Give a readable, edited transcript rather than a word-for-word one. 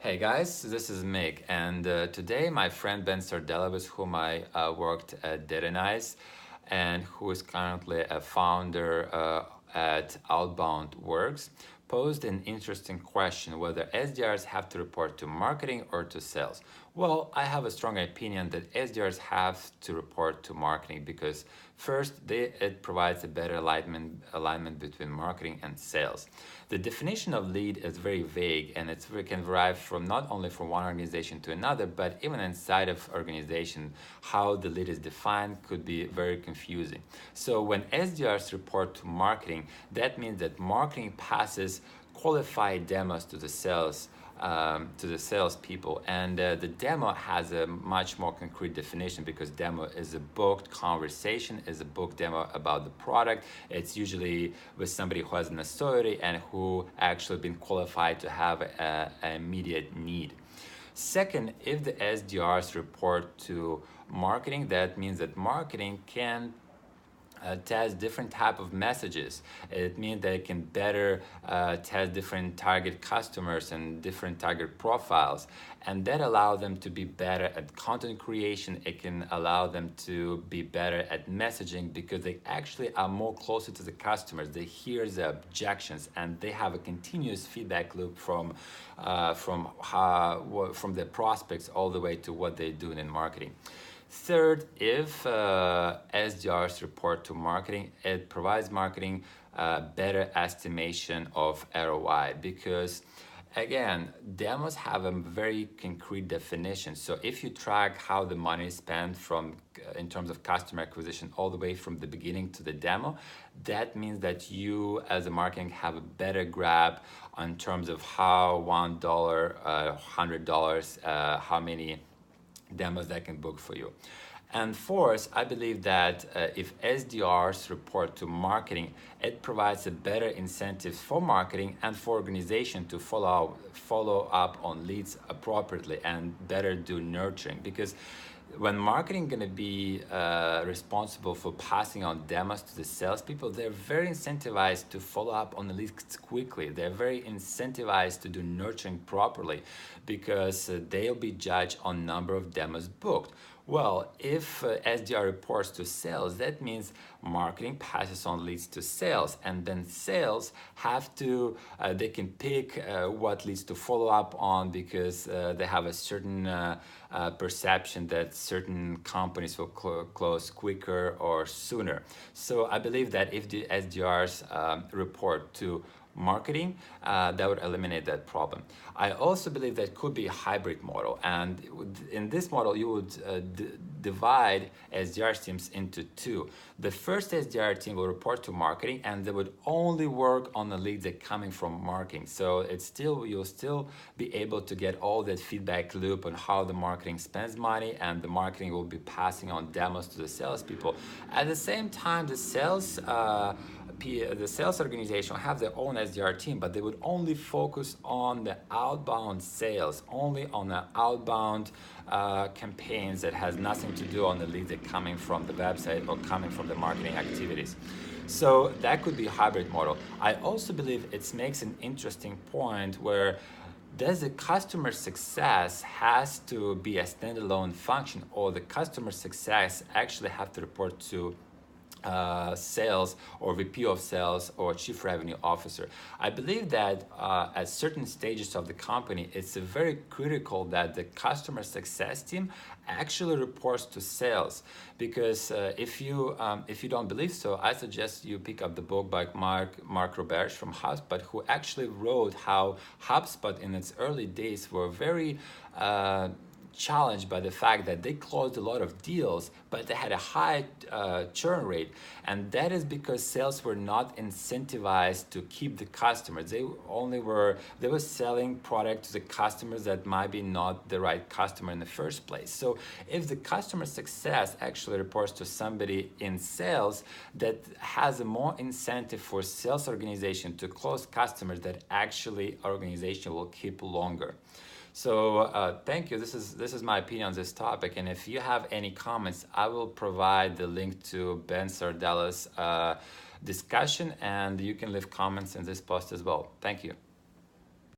Hey guys, this is Mick, and today my friend Ben Sardella, with whom I worked at Data Nice, and who is currently a founder at Outbound Works, posed an interesting question whether SDRs have to report to marketing or to sales. Well, I have a strong opinion that SDRs have to report to marketing because first, it provides a better alignment between marketing and sales. The definition of lead is very vague and it can vary from not only from one organization to another, but even inside of organization, how the lead is defined could be very confusing. So when SDRs report to marketing, that means that marketing passes qualified demos to the salespeople, and the demo has a much more concrete definition because demo is a booked conversation, is a booked demo about the product. It's usually with somebody who has an authority and who actually been qualified to have an immediate need. Second, if the SDRs report to marketing, that means that marketing can test different type of messages. It means that it can better test different target customers and different target profiles, and that allows them to be better at content creation. It can allow them to be better at messaging because they actually are more closer to the customers. They hear the objections and they have a continuous feedback loop from the prospects all the way to what they're doing in marketing. Third, if SDRs report to marketing, it provides marketing better estimation of ROI because, again, demos have a very concrete definition. So if you track how the money is spent in terms of customer acquisition all the way from the beginning to the demo, that means that you as a marketing have a better grab in terms of how $1, $100, how many demos that can book for you. And fourth, I believe that if SDRs report to marketing, it provides a better incentive for marketing and for organization to follow up on leads appropriately and better do nurturing, because when marketing going to be responsible for passing on demos to the salespeople, they're very incentivized to follow up on the leads quickly. They're very incentivized to do nurturing properly because they'll be judged on number of demos booked. Well, if SDR reports to sales, that means marketing passes on leads to sales, and then sales have to, they can pick what leads to follow up on because they have a certain perception that certain companies will close quicker or sooner. So I believe that if the SDRs report to marketing, that would eliminate that problem. I also believe that could be a hybrid model, and in this model you would divide SDR teams into two. The first SDR team will report to marketing and they would only work on the leads that are coming from marketing. So you'll still be able to get all that feedback loop on how the marketing spends money, and the marketing will be passing on demos to the salespeople. At the same time, the sales organization will have their own SDR team, but they would only focus on the outbound sales, only on the outbound campaigns that has nothing to do on the leads that coming from the website or coming from the marketing activities. So that could be a hybrid model. I also believe it makes an interesting point where does the customer success has to be a standalone function, or the customer success actually have to report to sales or VP of sales or chief revenue officer? I believe that at certain stages of the company, it's very critical that the customer success team actually reports to sales, because if you don't believe so, I suggest you pick up the book by Mark Roberge from HubSpot, who actually wrote how HubSpot in its early days were very challenged by the fact that they closed a lot of deals, but they had a high churn rate, and that is because sales were not incentivized to keep the customers. They were selling product to the customers that might be not the right customer in the first place. So if the customer success actually reports to somebody in sales, that has a more incentive for sales organization to close customers that actually organization will keep longer. So thank you. This is my opinion on this topic. And if you have any comments, I will provide the link to Ben Sardella's discussion, and you can leave comments in this post as well. Thank you.